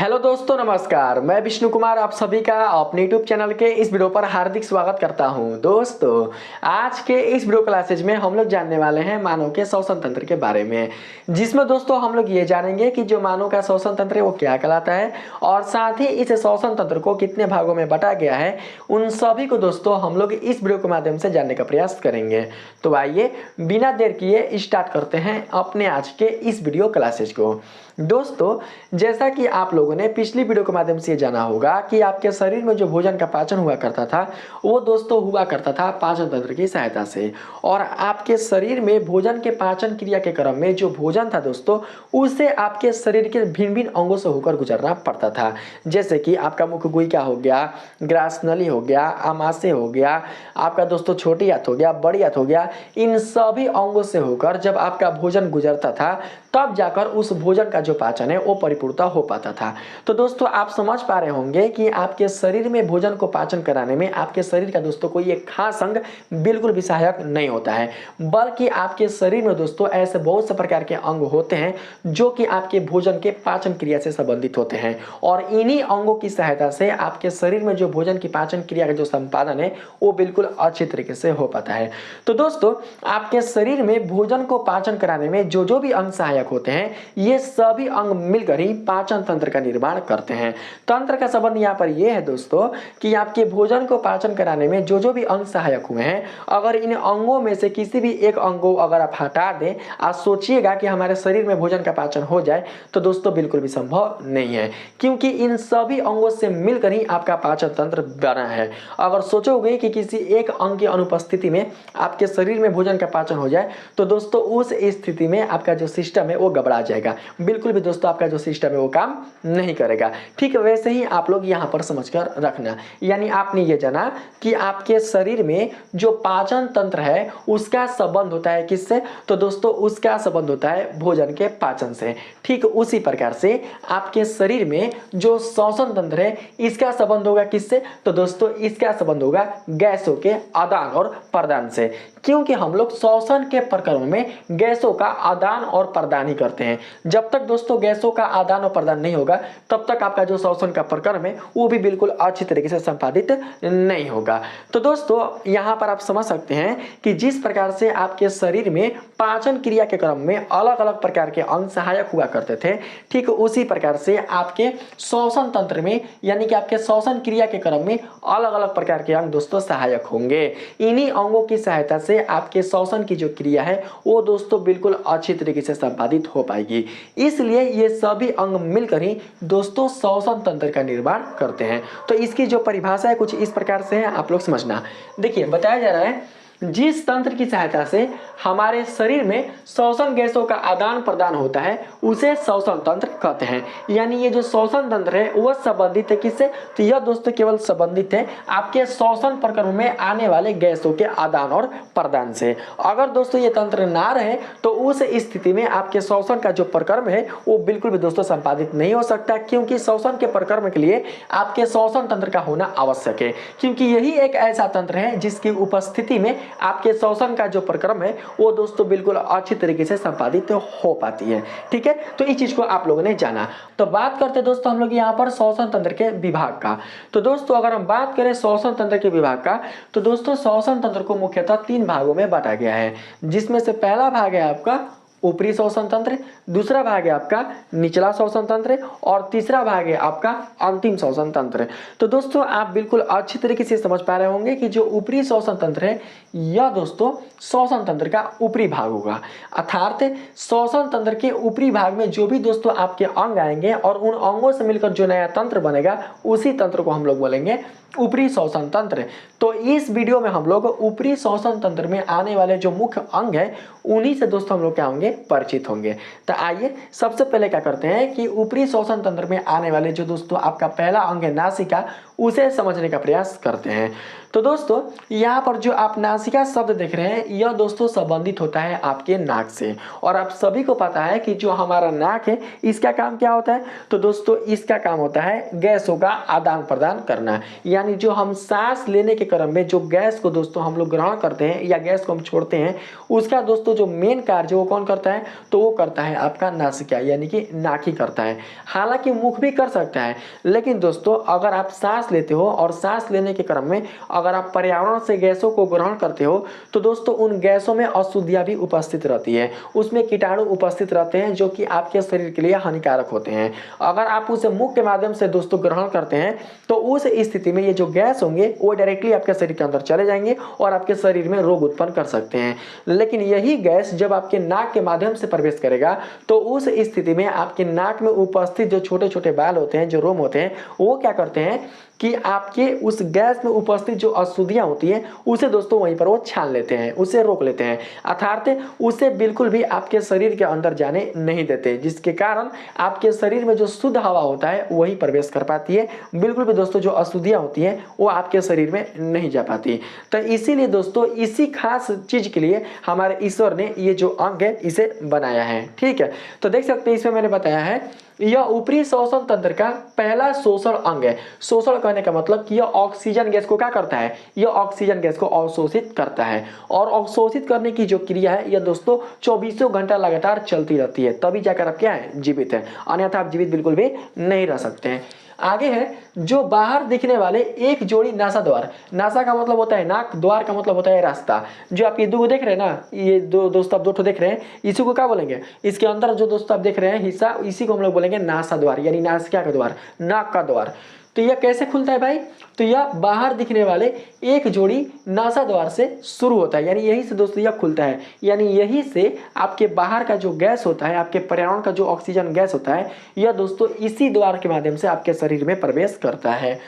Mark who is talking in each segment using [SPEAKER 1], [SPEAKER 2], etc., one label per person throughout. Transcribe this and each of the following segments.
[SPEAKER 1] Hello दोस्तों, नमस्कार। मैं विष्णु कुमार आप सभी का अपने यूट्यूब चैनल के इस वीडियो पर हार्दिक स्वागत करता हूं। दोस्तों, आज के इस वीडियो क्लासेज में हम लोग जानने वाले हैं मानव के श्वसन तंत्र के बारे में, जिसमें दोस्तों हम लोग ये जानेंगे कि जो मानव का श्वसन तंत्र है वो क्या कहलाता है और साथ ही इस श्वसन तंत्र को कितने भागों में बांटा गया है, उन सभी को दोस्तों हम लोग इस वीडियो के माध्यम से जानने का प्रयास करेंगे। तो आइए बिना देर किए स्टार्ट करते हैं अपने आज के इस वीडियो क्लासेज को। दोस्तों, जैसा कि आप लोगों ने पिछली वीडियो के माध्यम से जाना होगा कि आपके शरीर में जो भोजन का पाचन हुआ करता था वो दोस्तों हुआ करता था पाचन तंत्र की सहायता से। और आपके शरीर में भोजन के पाचन क्रिया के क्रम में जो भोजन था दोस्तों, उसे आपके शरीर के भिन्न भिन्न अंगों से होकर गुजरना पड़ता था। जैसे कि आपका मुख गुहिका हो गया, ग्रास नली हो गया, आमाशय हो गया, आपका दोस्तों छोटी आंत हो गया, बड़ी आंत हो गया। इन सभी अंगों से होकर जब आपका भोजन गुजरता था तब जाकर उस भोजन का जो पाचन है वो परिपूर्णता हो पाता था। तो दोस्तों, आप समझ पा रहे होंगे कि आपके शरीर में भोजन को पाचन कराने में आपके शरीर का दोस्तों कोई एक खास अंग बिल्कुल भी सहायक नहीं होता है, बल्कि आपके शरीर में दोस्तों ऐसे बहुत से प्रकार के अंग होते हैं जो कि आपके भोजन के पाचन क्रिया से संबंधित होते हैं। और इन्हीं अंगों की सहायता से आपके शरीर में जो भोजन की पाचन क्रिया का जो संपादन है वो बिल्कुल अच्छी तरीके से हो पाता है। तो दोस्तों, आपके शरीर में भोजन को पाचन कराने में जो जो भी अंग सहायक होते हैं, ये सभी अंग मिलकर ही पाचन तंत्र का निर्माण करते हैं। तंत्र का संबंध यहाँ पर यह है दोस्तों कि आपके भोजन को पाचन कराने में जो जो भी अंग सहायक हुए हैं, अगर इन अंगों में से किसी भी एक अंग को अगर आप हटा दें, आप सोचिएगा कि हमारे शरीर में भोजन का पाचन हो जाए, तो दोस्तों बिल्कुल भी संभव नहीं है, क्योंकि इन सभी अंगों से मिलकर ही आपका पाचन तंत्र बना है। अगर सोचोगे कि किसी एक अंग की अनुपस्थिति में आपके शरीर में भोजन का पाचन हो जाए, तो दोस्तों उस स्थिति में आपका जो सिस्टम है वो गड़बड़ा जाएगा। बिल्कुल भी दोस्तों आपका जो सिस्टम है वो काम नहीं करेगा। ठीक वैसे ही आप लोग यहाँ पर समझकर रखना, यानी आपने ये जाना कि आपके शरीर में जो पाचन तंत्र है उसका संबंध होता है किससे, तो दोस्तों उसका संबंध होता है भोजन के पाचन से। ठीक उसी प्रकार से आपके शरीर में जो श्वसन तंत्र है इसका संबंध होगा किससे, तो दोस्तों इसका संबंध होगा गैसों के आदान और प्रदान से, क्योंकि हम लोग श्वसन के प्रक्रम में गैसों का आदान और प्रदान ही करते हैं। जब तक दोस्तों गैसों का आदान और प्रदान नहीं होगा तब तक आपका जो श्वसन का प्रक्रम है वो भी बिल्कुल अच्छी तरीके से संपादित नहीं होगा। तो दोस्तों यहाँ पर आप समझ सकते हैं कि जिस प्रकार से आपके शरीर में पाचन क्रिया के क्रम में अलग अलग प्रकार के अंग सहायक हुआ करते थे, ठीक उसी प्रकार से आपके श्वसन तंत्र में यानी कि आपके श्वसन क्रिया के क्रम में अलग अलग प्रकार के अंग दोस्तों सहायक होंगे। इन्हीं अंगों की सहायता से आपके श्वसन की जो क्रिया है वो दोस्तों बिल्कुल अच्छी तरीके से संपादित हो पाएगी। इसलिए ये सभी अंग मिलकर ही दोस्तों श्वसन तंत्र का निर्माण करते हैं। तो इसकी जो परिभाषा है कुछ इस प्रकार से है, आप लोग समझना। देखिए, बताया जा रहा है जिस तंत्र की सहायता से हमारे शरीर में श्वसन गैसों का आदान प्रदान होता है उसे श्वसन तंत्र कहते हैं। यानी ये जो श्वसन तंत्र है वह संबंधित है किससे, तो यह दोस्तों केवल संबंधित है आपके श्वसन प्रक्रम में आने वाले गैसों के आदान और प्रदान से। अगर दोस्तों ये तंत्र ना रहे तो उस स्थिति में आपके श्वसन का जो प्रक्रम है वो बिल्कुल भी दोस्तों संपादित नहीं हो सकता, क्योंकि श्वसन के प्रक्रम के लिए आपके श्वसन तंत्र का होना आवश्यक है, क्योंकि यही एक ऐसा तंत्र है जिसकी उपस्थिति में आपके श्वसन का जो प्रक्रम है वो दोस्तों बिल्कुल अच्छी तरीके से संपादित हो पाती है। ठीक है, तो इस चीज को आप लोगों ने जाना। तो बात करते हैं दोस्तों हम लोग यहाँ पर श्वसन तंत्र के विभाग का। तो दोस्तों अगर हम बात करें श्वसन तंत्र के विभाग का, तो दोस्तों श्वसन तंत्र को मुख्यतः 3 भागों में बांटा गया है, जिसमें से पहला भाग है आपका ऊपरी श्वसन तंत्र, दूसरा भाग है आपका निचला श्वसन तंत्र और तीसरा भाग है आपका अंतिम श्वसन तंत्र। तो दोस्तों आप बिल्कुल अच्छी तरीके से समझ पा रहे होंगे कि जो ऊपरी श्वसन तंत्र है यह दोस्तों श्वसन तंत्र का ऊपरी भाग होगा, अर्थात श्वसन तंत्र के ऊपरी भाग में जो भी दोस्तों आपके अंग आएंगे और उन अंगों से मिलकर जो नया तंत्र बनेगा उसी तंत्र को हम लोग बोलेंगे ऊपरी श्वसन तंत्र। तो इस वीडियो में हम लोग ऊपरी श्वसन तंत्र में आने वाले जो मुख्य अंग है उन्हीं से दोस्तों हम लोग क्या होंगे, परिचित होंगे। तो आइए सबसे पहले क्या करते हैं कि ऊपरी श्वसन तंत्र में आने वाले जो दोस्तों आपका पहला अंग है नासिका, उसे समझने का प्रयास करते हैं। तो दोस्तों यहाँ पर जो आप नासिका शब्द देख रहे हैं यह दोस्तों संबंधित होता है आपके नाक से, और आप सभी को पता है कि जो हमारा नाक है इसका काम क्या होता है, तो दोस्तों इसका काम होता है गैसों का आदान प्रदान करना। यानी जो हम सांस लेने के क्रम में जो गैस को दोस्तों हम लोग ग्रहण करते हैं या गैस को हम छोड़ते हैं, उसका दोस्तों जो मेन कार्य वो कौन करता है, तो वो करता है आपका नासिका यानी कि नाक ही करता है। हालांकि मुख भी कर सकता है, लेकिन दोस्तों अगर आप सांस लेते हो और सांस लेने के क्रम में अगर आप पर्यावरण से गैसों को ग्रहण करते हो तो दोस्तों उन गैसों में अशुद्धियां भी उपस्थित रहती है, उसमें कीटाणु उपस्थित रहते हैं जो कि आपके शरीर के लिए हानिकारक होते हैं। अगर आप उसे मुख के माध्यम से दोस्तों ग्रहण करते हैं तो उस स्थिति में ये जो गैस होंगे वो डायरेक्टली आपके शरीर के अंदर चले जाएंगे और आपके शरीर में रोग उत्पन्न कर सकते हैं। लेकिन यही गैस जब आपके नाक के माध्यम से प्रवेश करेगा तो उस स्थिति में आपके नाक में उपस्थित जो छोटे छोटे बाल होते हैं, जो रोम होते हैं, वो क्या करते हैं कि आपके उस गैस में उपस्थित जो अशुद्धियां होती हैं उसे दोस्तों वहीं पर वो छान लेते हैं, उसे रोक लेते हैं, अर्थात उसे बिल्कुल भी आपके शरीर के अंदर जाने नहीं देते, जिसके कारण आपके शरीर में जो शुद्ध हवा होता है वही प्रवेश कर पाती है। बिल्कुल भी दोस्तों जो अशुद्धियां होती हैं वो आपके शरीर में नहीं जा पाती। तो इसीलिए दोस्तों इसी खास चीज के लिए हमारे ईश्वर ने ये जो अंग है इसे बनाया है। ठीक है, तो देख सकते हैं इसमें मैंने बताया है यह ऊपरी श्वसन तंत्र का पहला शोषण अंग है। शोषण कहने का मतलब कि यह ऑक्सीजन गैस को क्या करता है, यह ऑक्सीजन गैस को अवशोषित करता है, और अवशोषित करने की जो क्रिया है यह दोस्तों 24 घंटा लगातार चलती रहती है, तभी जाकर आप क्या है, जीवित है, अन्यथा आप जीवित बिल्कुल भी नहीं रह सकते हैं। आगे है जो बाहर दिखने वाले एक जोड़ी नासा द्वार। नासा का मतलब होता है नाक, द्वार का मतलब होता है रास्ता। जो आप ये दो देख रहे हैं ना, ये दो दोस्तों आप दो ठो देख रहे हैं, इसी को क्या बोलेंगे, इसके अंदर जो दोस्तों आप देख रहे हैं हिस्सा, इसी को हम लोग बोलेंगे नासा द्वार, यानी नासिका का द्वार, नाक का द्वार। तो यह कैसे खुलता है भाई, तो यह बाहर दिखने वाले एक जोड़ी नासा द्वार से शुरू होता है, यानी यही से दोस्तों यह खुलता है, यानी यही से आपके बाहर का जो गैस होता है, आपके पर्यावरण का जो ऑक्सीजन गैस होता है, यह दोस्तों इसी द्वार के माध्यम से आपके शरीर में प्रवेश करता है।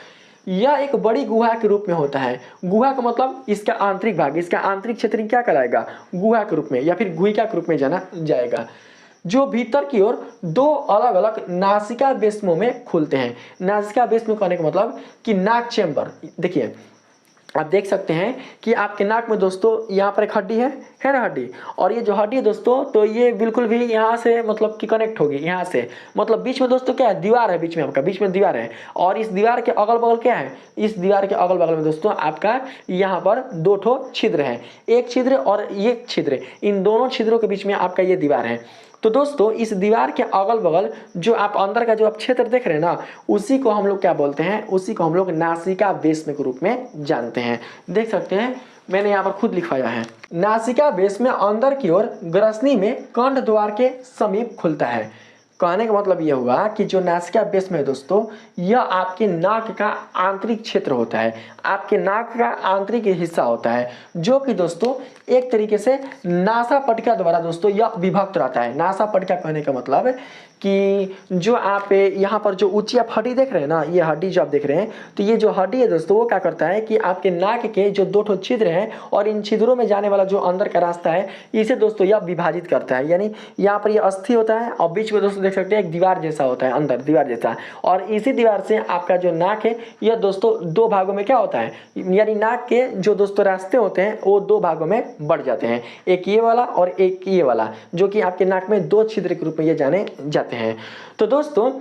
[SPEAKER 1] यह एक बड़ी गुहा के रूप में होता है। गुहा का मतलब इसका आंतरिक भाग, इसका आंतरिक क्षेत्र क्या कहलाएगा, गुहा के रूप में या फिर गुहिका के रूप में जाना जाएगा, जो भीतर की ओर दो अलग अलग नासिका बेस्मों में खुलते हैं। नासिका बेस्म कहने का मतलब कि नाक चैम्बर। देखिए आप देख सकते हैं कि आपके नाक में दोस्तों यहाँ पर एक हड्डी है ना, हड्डी, और ये जो हड्डी है दोस्तों तो ये बिल्कुल भी यहाँ से मतलब कि कनेक्ट होगी, यहाँ से मतलब बीच में दोस्तों क्या है, दीवार है, बीच में आपका बीच में दीवार है, और इस दीवार के अगल बगल क्या है, इस दीवार के अगल बगल में दोस्तों आपका यहाँ पर दो ठो छिद्र है, एक छिद्र और एक छिद्र, इन दोनों छिद्रों के बीच में आपका ये दीवार है। तो दोस्तों इस दीवार के अगल बगल जो आप अंदर का जो आप क्षेत्र देख रहे हैं ना, उसी को हम लोग क्या बोलते हैं, उसी को हम लोग नासिका बेस्म के रूप में जानते हैं। देख सकते हैं मैंने यहाँ पर खुद लिखवाया है, नासिका बेस्म अंदर की ओर ग्रसनी में कंठ द्वार के समीप खुलता है। कहने का मतलब यह हुआ कि जो नासिका बेस्म है दोस्तों, यह आपके नाक का आंतरिक क्षेत्र होता है, आपके नाक का आंतरिक हिस्सा होता है, जो कि दोस्तों एक तरीके से नासा पटिका द्वारा दोस्तों यह विभक्त रहता है। नासा पटिका कहने का मतलब कि जो आप यहाँ पर जो ऊंची आप हड्डी देख रहे हैं ना, ये हड्डी जो आप देख रहे हैं, तो ये जो हड्डी है दोस्तों वो क्या करता है कि आपके नाक के जो दो ठो छिद्र हैं और इन छिद्रों में जाने वाला जो अंदर का रास्ता है, इसे दोस्तों यह विभाजित करता है। यानी यहाँ पर यह अस्थि होता है और बीच में दोस्तों देख सकते हैं एक दीवार जैसा होता है, अंदर दीवार जैसा, और इसी दीवार से आपका जो नाक है यह दोस्तों दो भागों में क्या होता है, यानी नाक के जो दोस्तों रास्ते होते हैं वो दो भागों में बढ़ जाते हैं, एक ये वाला और एक ये वाला, जो कि आपके नाक में दो छिद्र के रूप में ये जाने जाते हैं। तो दोस्तों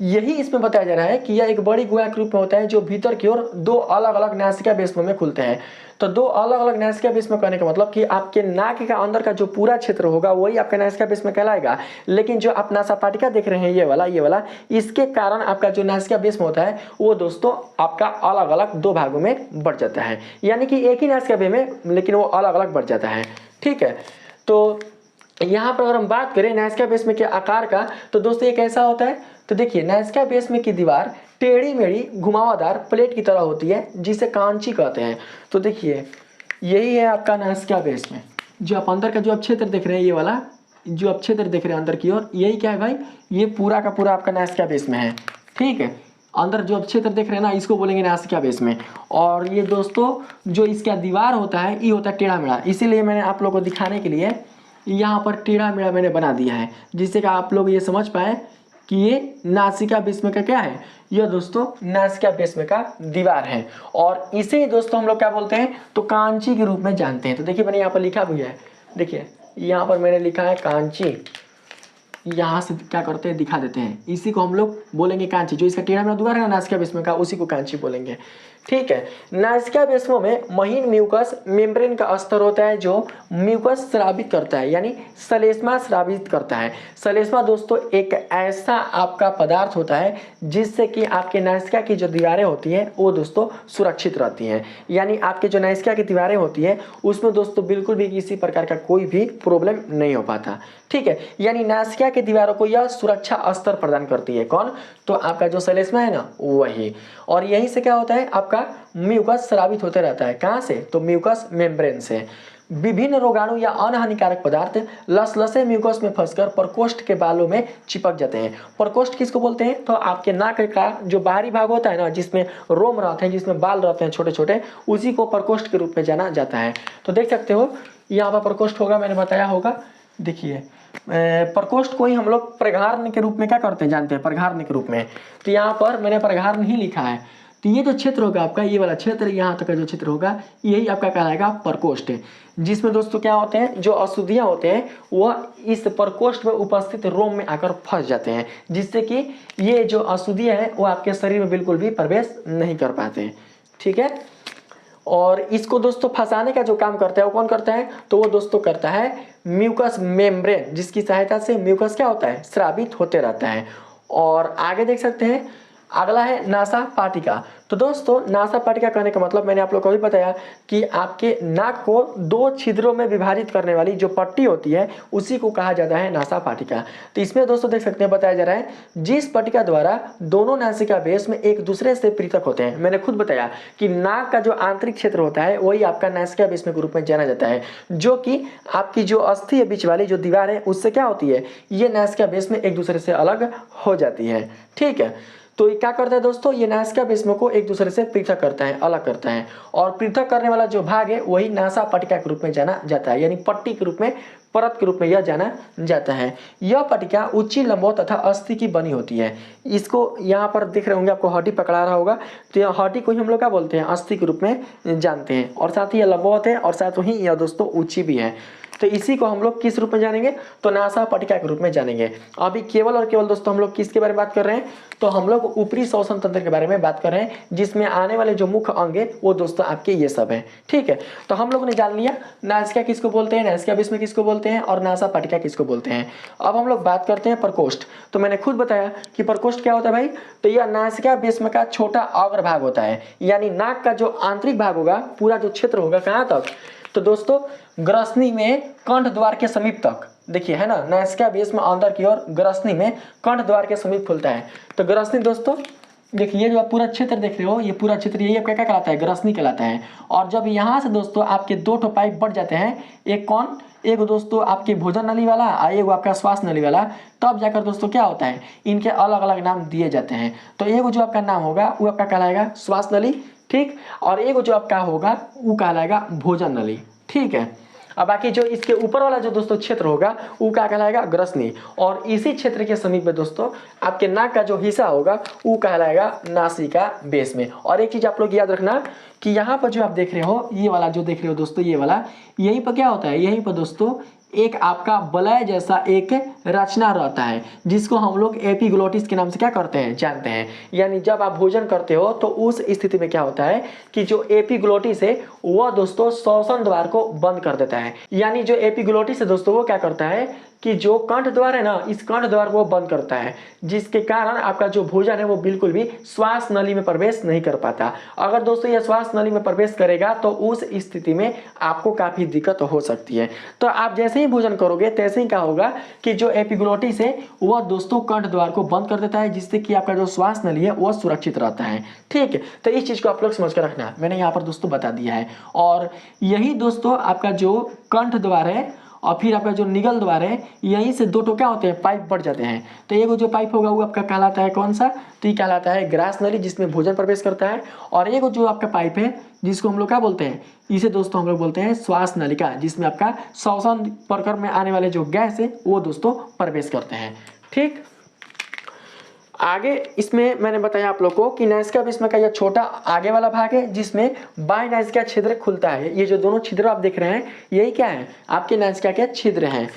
[SPEAKER 1] यही इसमें बताया जा रहा है कि यह एक बड़ी गुहा के रूप में होता है, जो भीतर की ओर दो अलग अलग नासिका बेस्मों में खुलते हैं। तो दो अलग अलग नासिका बेस्म कहने का मतलब कि आपके नाक का अंदर का जो पूरा क्षेत्र होगा वही आपका नासिका बेस्म कहलाएगा, लेकिन जो आप नासापाटिका देख रहे हैं ये वाला, इसके कारण आपका जो नासिका बेस्म होता है वो दोस्तों आपका अलग अलग दो भागों में बढ़ जाता है, यानी कि एक ही नासिका बेस्म में लेकिन वो अलग अलग बढ़ जाता है। ठीक है, तो यहाँ पर अगर हम बात करें नासिका बेस्म के आकार का, तो दोस्तों ये कैसा होता है, तो देखिए नासिका बेस्म की दीवार टेढ़ी मेढ़ी घुमावदार प्लेट की तरह होती है, जिसे कांची कहते हैं। तो देखिए यही है आपका नासिका बेस्म, जो आप अंदर का जो आप क्षेत्र देख रहे हैं, ये वाला जो आप क्षेत्र देख रहे हैं अंदर की ओर, यही क्या है भाई, ये पूरा का पूरा आपका नासिका बेस्म है। ठीक है, अंदर जो आप क्षेत्र देख रहे हैं ना, इसको बोलेंगे नासिका बेस्म। और ये दोस्तों जो इसका दीवार होता है ये होता है टेढ़ा मेढ़ा, इसीलिए मैंने आप लोगों को दिखाने के लिए यहाँ पर टेढ़ा मेढ़ा मैंने बना दिया है, जिससे कि आप लोग ये समझ पाए कि ये नासिका बीच में का क्या है, यह दोस्तों नासिका बीच में का दीवार है और इसे दोस्तों हम लोग क्या बोलते हैं, तो कांची के रूप में जानते हैं। तो देखिए मैंने यहाँ पर लिखा भी है, देखिए यहाँ पर मैंने लिखा है कांची, यहाँ से क्या करते हैं दिखा देते हैं, इसी को हम लोग बोलेंगे कांची। जो इसका टेढ़ा मेढ़ा दीवार है ना नासिका बीच का, उसी को कांची बोलेंगे। ठीक है, नासिका बेस्मों में महीन म्यूकस मेम्ब्रेन का स्तर होता है जो म्यूकस स्रावित करता है, यानी सलेस्मा स्रावित करता है। सलेस्मा दोस्तों एक ऐसा आपका पदार्थ होता है जिससे कि आपके नासिका की जो दीवारें होती हैं वो दोस्तों सुरक्षित रहती हैं, यानी आपके जो नासिका की दीवारें होती हैं उसमें दोस्तों बिल्कुल भी किसी प्रकार का कोई भी प्रॉब्लम नहीं हो पाता। ठीक है, यानी नासिका की दीवारों को यह सुरक्षा स्तर प्रदान करती है। कौन, तो आपका जो सलेस्मा है ना वही, और यहीं से क्या होता है आपका म्यूकस स्रावित होते रहता है। कहाँ से, तो म्यूकस मेम्ब्रेन से। विभिन्न रोगाणु या अनहानिकारक पदार्थ लसलसे म्यूकस में फंसकर प्रकोष्ठ के बालों में चिपक जाते हैं। प्रकोष्ठ किसको बोलते हैं, तो आपके नाक का जो बाहरी भाग होता है ना, जिसमें रोम रहते हैं, जिसमें बाल रहते हैं छोटे छोटे, उसी को प्रकोष्ठ के रूप में जाना जाता है। तो देख सकते हो यहाँ पर प्रकोष्ठ होगा, मैंने बताया होगा। देखिए प्रकोष्ठ को ही हम लोग प्रगारण के रूप में क्या करते हैं जानते हैं, प्रगारण के रूप में। तो यहाँ पर मैंने प्रगारण ही लिखा है। तो ये जो क्षेत्र होगा आपका, ये वाला क्षेत्र, यहाँ तक का जो क्षेत्र होगा यही आपका कहलाएगा प्रकोष्ठ, जिसमें दोस्तों क्या होते हैं, जो अशुद्धियाँ होते हैं वह इस प्रकोष्ठ में उपस्थित रोम में आकर फंस जाते हैं, जिससे कि ये जो अशुद्धियाँ हैं वो आपके शरीर में बिल्कुल भी प्रवेश नहीं कर पाते। ठीक है, और इसको दोस्तों फंसाने का जो काम करता है वो कौन करता है, तो वो दोस्तों करता है म्यूकस मेम्ब्रेन, जिसकी सहायता से म्यूकस क्या होता है, स्रावित होते रहता है। और आगे देख सकते हैं अगला है नासा पाटिका। तो दोस्तों नासा पाटिका कहने का मतलब मैंने आप लोग को भी बताया कि आपके नाक को दो छिद्रों में विभाजित करने वाली जो पट्टी होती है उसी को कहा जाता है नासा पाटिका। तो इसमें दोस्तों देख सकते हैं बताया जा रहा है जिस पट्टिका द्वारा दोनों नासिका बेस में एक दूसरे से पृथक होते हैं। मैंने खुद बताया कि नाक का जो आंतरिक क्षेत्र होता है वही आपका नासिका बेस में के रूप में जाना जाता है, जो कि आपकी जो अस्थि है बीच वाली जो दीवार है उससे क्या होती है, ये नासिका बेस में एक दूसरे से अलग हो जाती है। ठीक है, तो ये क्या करता है दोस्तों, ये नासिका बेस्मों को एक दूसरे से पृथक करता है, अलग करता है, और पृथक करने वाला जो भाग है वही नासा पट्टिका के रूप में जाना जाता है, यानी पट्टी के रूप में, परत के रूप में यह जाना जाता है। यह पट्टिका ऊंची लंबवत तथा अस्थि की बनी होती है। इसको यहाँ पर दिख रहे होंगे आपको हड्डी पकड़ा रहा होगा, तो यह हड्डी को ही हम लोग क्या बोलते हैं, अस्थि के रूप में जानते हैं, और साथ ही यह लंबवत है और साथ ही यह दोस्तों ऊंची भी है। तो इसी को हम लोग किस रूप में जानेंगे, तो नासा पट्टिका के रूप में जानेंगे। अभी केवल और केवल दोस्तों हम लोग किसके बारे में बात कर रहे हैं, तो हम लोग ऊपरी श्वसन तंत्र के बारे में बात कर रहे हैं, जिसमें आने वाले जो मुख्य अंग है वो दोस्तों आपके ये सब हैं। ठीक है, तो हम लोगों ने जान लिया नासिका किसको बोलते हैं, नासिका बीच में किसको बोलते हैं, और नासा पट्टिका किसको बोलते हैं। अब हम लोग बात करते हैं प्रकोष्ठ। तो मैंने खुद बताया कि प्रकोष्ठ क्या होता है भाई, तो यह नासिका बीच में का छोटा अग्रभाग होता है, यानी नाक का जो आंतरिक भाग होगा, पूरा जो क्षेत्र होगा कहाँ तक, तो दोस्तों ग्रसनी में कंठ द्वार के समीप तक, देखिए है ना, नासिका बेस में अंदर की ओर ग्रसनी में कंठ द्वार के समीप खुलता है। तो ग्रसनी दोस्तों देखिए जो आप पूरा क्षेत्र देख रहे हो, ये पूरा क्षेत्र यही आपका क्या कहलाता है, ग्रसनी कहलाता है। और जब यहाँ से दोस्तों आपके दो ठो पाइप बढ़ जाते हैं, एक कौन, एक दोस्तों आपके भोजन नली वाला और एक आपका श्वास नली वाला, तब जाकर दोस्तों क्या होता है, इनके अलग अलग नाम दिए जाते हैं। तो एक जो आपका नाम होगा वो आपका कहलाएगा श्वास नली, ठीक, और एक जो आपका होगा वो कहलाएगा भोजन नली। ठीक है, अब बाकी जो इसके ऊपर वाला जो दोस्तों क्षेत्र होगा वो क्या कहलाएगा, ग्रसनी, और इसी क्षेत्र के समीप में दोस्तों आपके नाक का जो हिस्सा होगा वो कहलाएगा नासिका बेस में। और एक चीज आप लोग याद रखना कि यहाँ पर जो आप देख रहे हो, ये वाला जो देख रहे हो दोस्तों, ये वाला, यहीं पर क्या होता है, यहीं पर दोस्तों एक आपका वलय जैसा एक रचना रहता है, जिसको हम लोग एपिग्लोटिस के नाम से क्या करते हैं, जानते हैं। यानी जब आप भोजन करते हो तो उस स्थिति में क्या होता है कि जो एपिग्लोटिस है वह दोस्तों श्वसन द्वार को बंद कर देता है। यानी जो एपिग्लोटिस है दोस्तों वो क्या करता है कि जो कंठ द्वार है ना, इस कंठ द्वार को बंद करता है, जिसके कारण आपका जो भोजन है वो बिल्कुल भी श्वास नली में प्रवेश नहीं कर पाता। अगर दोस्तों यह श्वास नली में प्रवेश करेगा तो उस स्थिति में आपको काफी दिक्कत हो सकती है। तो आप जैसे ही भोजन करोगे तैसे ही क्या होगा कि जो एपिग्लोटिस है वह दोस्तों कंठ द्वार को बंद कर देता है, जिससे कि आपका जो श्वास नली है वह सुरक्षित रहता है। ठीक है, तो इस चीज को आप लोग समझ कर रखना, मैंने यहाँ पर दोस्तों बता दिया है। और यही दोस्तों आपका जो कंठ द्वार है और फिर आपका जो निगल द्वार है, यहीं से दो टो क्या होते हैं, पाइप बढ़ जाते हैं। तो एक जो पाइप होगा वो आपका कहलाता है कौन सा, तो ये कहलाता है ग्रास नली, जिसमें भोजन प्रवेश करता है। और एक जो आपका पाइप है जिसको हम लोग क्या बोलते हैं, इसे दोस्तों हम लोग बोलते हैं श्वास नलिका, जिसमें आपका श्वसन प्रक्रिया में आने वाले जो गैस है वो दोस्तों प्रवेश करते हैं। ठीक, आगे इसमें मैंने बताया आप लोग को कि नासिका भीष्म का यह छोटा आगे वाला भाग है जिसमें बाएं नासिका छिद्र खुलता है। ये जो दोनों छिद्र आप देख रहे हैं यही क्या है, आपके नासिका के छिद्र हैं।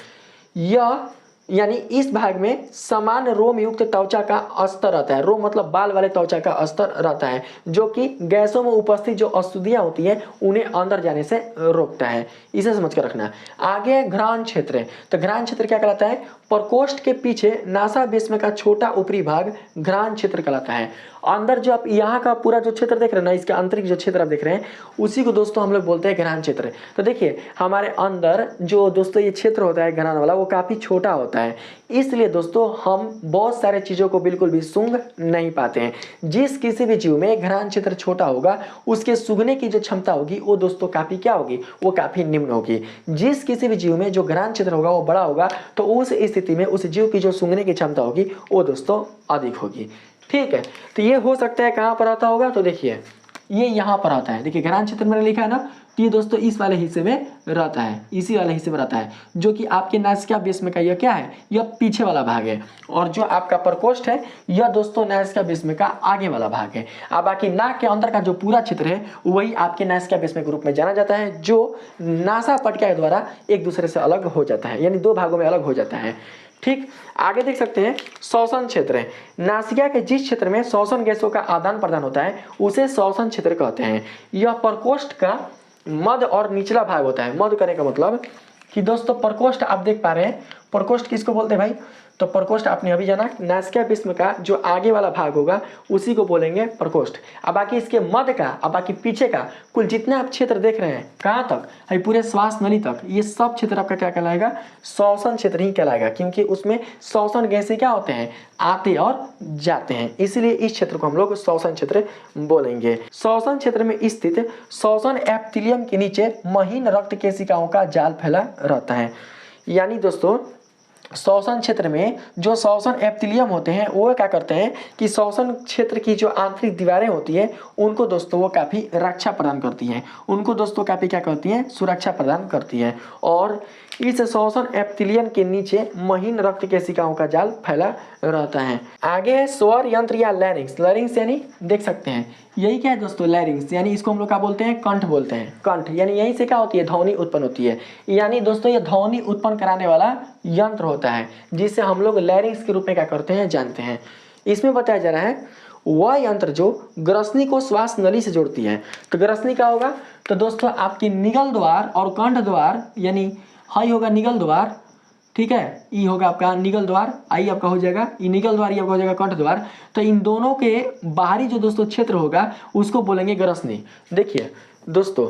[SPEAKER 1] यह यानी इस भाग में समान रोम युक्त त्वचा का अस्तर रहता है। रोम मतलब बाल वाले त्वचा का अस्तर रहता है जो कि गैसों में उपस्थित जो अशुद्धियां होती हैं उन्हें अंदर जाने से रोकता है। इसे समझ कर रखना। आगे घ्राण क्षेत्र, तो घ्राण क्षेत्र क्या कहलाता है, प्रकोष्ठ के पीछे नासा भीष्म का छोटा ऊपरी भाग घ्राण क्षेत्र कहलाता है। अंदर जो आप यहाँ का पूरा जो क्षेत्र देख रहे हैं ना, इसके आंतरिक जो क्षेत्र आप देख रहे हैं उसी को दोस्तों हम लोग बोलते हैं घ्राण क्षेत्र। तो देखिए हमारे अंदर जो दोस्तों ये क्षेत्र होता है घ्राण वाला वो काफी छोटा होता है, इसलिए दोस्तों हम बहुत सारे चीजों को बिल्कुल भी सूंघ नहीं पाते हैं। जिस किसी भी जीव में घ्राण क्षेत्र छोटा होगा उसके सूंघने की जो क्षमता होगी वो दोस्तों काफी क्या होगी, वो काफी निम्न होगी। जिस किसी भी जीव में जो घ्राण क्षेत्र होगा वो बड़ा होगा तो उस स्थिति में उस जीव की जो सूंघने की क्षमता होगी वो दोस्तों अधिक होगी। ठीक है, तो ये हो सकता है कहाँ पर आता होगा, तो देखिए ये यहाँ पर आता है। देखिए घ्राण क्षेत्र मैंने लिखा है ना, तो ये दोस्तों इस वाले हिस्से में रहता है, इसी वाले हिस्से में रहता है जो कि आपके नासिका भीष्म का यह क्या है, यह पीछे वाला भाग है। और जो आपका प्रकोष्ठ है यह दोस्तों नासिका भीष्म का आगे वाला भाग है। अब बाकी नाक के अंदर का जो पूरा क्षेत्र है वही आपके नासिका भीष्म के रूप में जाना जाता है जो नासा पटका के द्वारा एक दूसरे से अलग हो जाता है, यानी दो भागों में अलग हो जाता है। ठीक, आगे देख सकते हैं श्वसन क्षेत्र है। नासिका के जिस क्षेत्र में श्वसन गैसों का आदान प्रदान होता है उसे श्वसन क्षेत्र कहते हैं। यह प्रकोष्ठ का मध्य और निचला भाग होता है। मध्य करने का मतलब कि दोस्तों प्रकोष्ठ आप देख पा रहे हैं, प्रकोष्ठ किसको बोलते हैं भाई, तो प्रकोष्ठ आपने अभी जाना नासिका भीष्म का जो आगे वाला भाग होगा उसी को बोलेंगे प्रकोष्ठ। अब बाकी इसके मध्य का, अब बाकी पीछे का कुल जितना आप क्षेत्र देख रहे हैं कहाँ तक है, पूरे श्वास नली तक, ये सब क्षेत्र आपका क्या कहलाएगा, श्वसन क्षेत्र ही कहलाएगा, क्योंकि उसमें श्वसन गैसें क्या होते हैं, आते और जाते हैं, इसलिए इस क्षेत्र को हम लोग श्वसन क्षेत्र बोलेंगे। श्वसन क्षेत्र में स्थित श्वसन एपिथेलियम के नीचे महीन रक्त केशिकाओं का जाल फैला रहता है। यानी दोस्तों श्वसन क्षेत्र में जो श्वसन एपिथेलियम होते हैं वो क्या करते हैं कि श्वसन क्षेत्र की जो आंतरिक दीवारें होती है उनको दोस्तों वो काफ़ी रक्षा प्रदान करती हैं, उनको दोस्तों काफ़ी क्या करती हैं, सुरक्षा प्रदान करती है। और इस श्वसन एपिथेलियम के नीचे महीन रक्त केशिकाओं का जाल फैला रहता है। आगे है स्वर यंत्र या लैरिंक्स। लैरिंक्स यानी देख सकते हैं यही क्या है दोस्तों, लैरिंक्स यानी इसको हम लोग क्या बोलते हैं, कंठ बोलते हैं। कंठ यानी यहीं से क्या होती है, ध्वनि उत्पन्न होती है। यानी दोस्तों ये ध्वनि उत्पन्न कराने वाला यंत्र होता है जिसे हम लोग लैरिंक्स के रूप में क्या करते हैं, जानते हैं। इसमें बताया जा रहा है वह यंत्र जो ग्रसनी को श्वास नली से जोड़ती है। तो ग्रसनी क्या होगा, तो दोस्तों आपकी निगल द्वार और कंठ द्वार, यानी हाई होगा निगल द्वार, ठीक है, ई होगा आपका निगल द्वार, आई आपका हो जाएगा ई निगल द्वार, ई आपका हो जाएगा कंठ द्वार। तो इन दोनों के बाहरी जो दोस्तों क्षेत्र होगा उसको बोलेंगे ग्रसनी। देखिए दोस्तों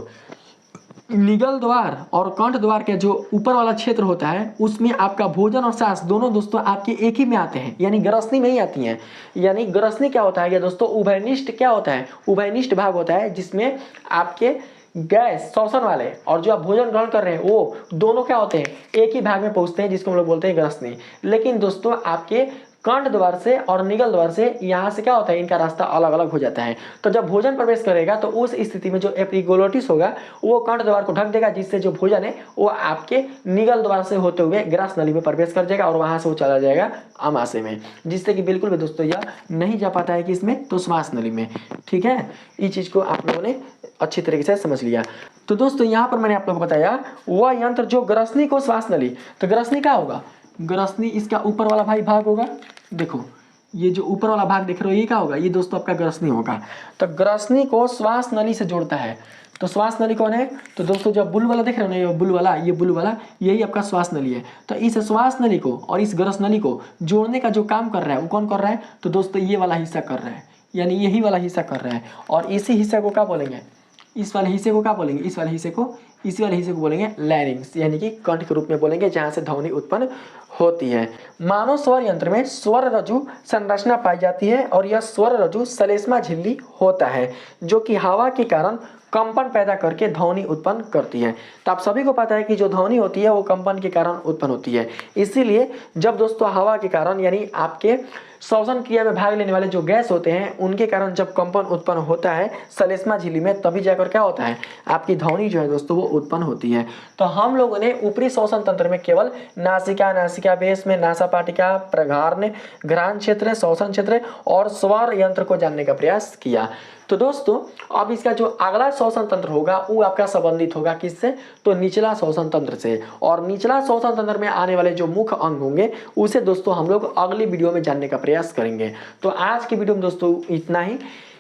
[SPEAKER 1] निगल द्वार और कंठ द्वार के जो ऊपर वाला क्षेत्र होता है उसमें आपका भोजन और सांस दोनों दोस्तों आपके एक ही में आते हैं, यानी ग्रसनी में ही आती हैं। यानी ग्रसनी क्या होता है ये दोस्तों, उभयनिष्ठ क्या होता है, उभयनिष्ठ भाग होता है जिसमें आपके गैस श्वसन वाले और जो आप भोजन ग्रहण कर रहे हैं वो दोनों क्या होते हैं, एक ही भाग में पहुंचते हैं जिसको हम लोग बोलते हैं ग्रसनी। लेकिन दोस्तों आपके कंठ द्वार से और निगल द्वार से यहाँ से क्या होता है, इनका रास्ता अलग अलग हो जाता है। तो जब भोजन प्रवेश करेगा तो उस स्थिति में जो एपिग्लोटिस होगा वो कंठ द्वार को ढक देगा, जिससे जो भोजन है वो आपके निगल द्वार से होते हुए ग्रास नली में प्रवेश कर जाएगा और वहां से वो चला जाएगा आमाशय में, जिससे कि बिल्कुल भी दोस्तों यह नहीं जा पाता है कि इसमें, तो श्वास नली में। ठीक है, इस चीज को आप लोगों ने अच्छी तरीके से समझ लिया। तो दोस्तों यहाँ पर मैंने आप लोगों को बताया वह यंत्र जो ग्रसनी को श्वास नली, तो ग्रसनी क्या होगा, ग्रसनी इसका ऊपर वाला भाग होगा। देखो ये जो ऊपर वाला भाग देख रहे हो ये क्या होगा, ये दोस्तों आपका ग्रसनी होगा। तो ग्रसनी को श्वास नली से जोड़ता है। तो श्वास नली कौन है, तो दोस्तों जब बुल वाला देख रहे हो ना, ये बुल वाला यही आपका श्वास नली है। तो इस श्वास नली को और इस ग्रस नली को जोड़ने का जो काम कर रहा है वो कौन कर रहा है, तो दोस्तों ये वाला हिस्सा कर रहा है, यानी यही वाला हिस्सा कर रहा है। और इसी हिस्से को क्या बोलेंगे, इस वाले हिस्से को क्या बोलेंगे, इस वाले हिस्से को बोलेंगे लैरिंक्स, यानी कि कंठ के रूप में बोलेंगे जहां से ध्वनि उत्पन्न होती है। मानव स्वर यंत्र में स्वर रज्जु संरचना पाई जाती है और यह स्वर रज्जु श्लेष्मा झिल्ली होता है जो कि हवा के कारण कंपन पैदा करके ध्वनि उत्पन्न करती है। तो आप सभी को पता है कि जो ध्वनि होती है वो कंपन के कारण उत्पन्न होती है। इसीलिए जब दोस्तों हवा के कारण यानी आपके श्वसन क्रिया में भाग लेने वाले जो गैस होते हैं उनके कारण जब कंपन उत्पन्न होता है श्लेष्मा झिल्ली में, तभी जाकर क्या होता है, आपकी ध्वनि जो है दोस्तों वो उत्पन्न होती है। तो हम लोगों ने ऊपरी श्वसन तंत्र में केवल नासिका कोशिका बेस में नासा पाटिका, प्रगार घ्राण क्षेत्र, श्वसन क्षेत्र और स्वर यंत्र को जानने का प्रयास किया। तो दोस्तों अब इसका जो अगला श्वसन तंत्र होगा वो आपका संबंधित होगा किससे, तो निचला श्वसन तंत्र से। और निचला श्वसन तंत्र में आने वाले जो मुख्य अंग होंगे उसे दोस्तों हम लोग अगली वीडियो में जानने का प्रयास करेंगे। तो आज की वीडियो में दोस्तों इतना ही।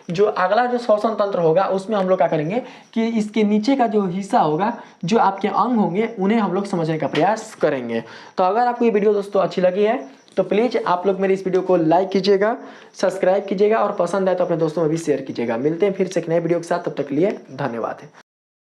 [SPEAKER 1] जो अगला जो श्वसन तंत्र होगा उसमें हम लोग क्या करेंगे कि इसके नीचे का जो हिस्सा होगा, जो आपके अंग होंगे, उन्हें हम लोग समझने का प्रयास करेंगे। तो अगर आपको ये वीडियो दोस्तों अच्छी लगी है तो प्लीज़ आप लोग मेरी इस वीडियो को लाइक कीजिएगा, सब्सक्राइब कीजिएगा और पसंद आए तो अपने दोस्तों में भी शेयर कीजिएगा। मिलते हैं फिर से एक नए वीडियो के साथ, तब तक के लिए धन्यवाद।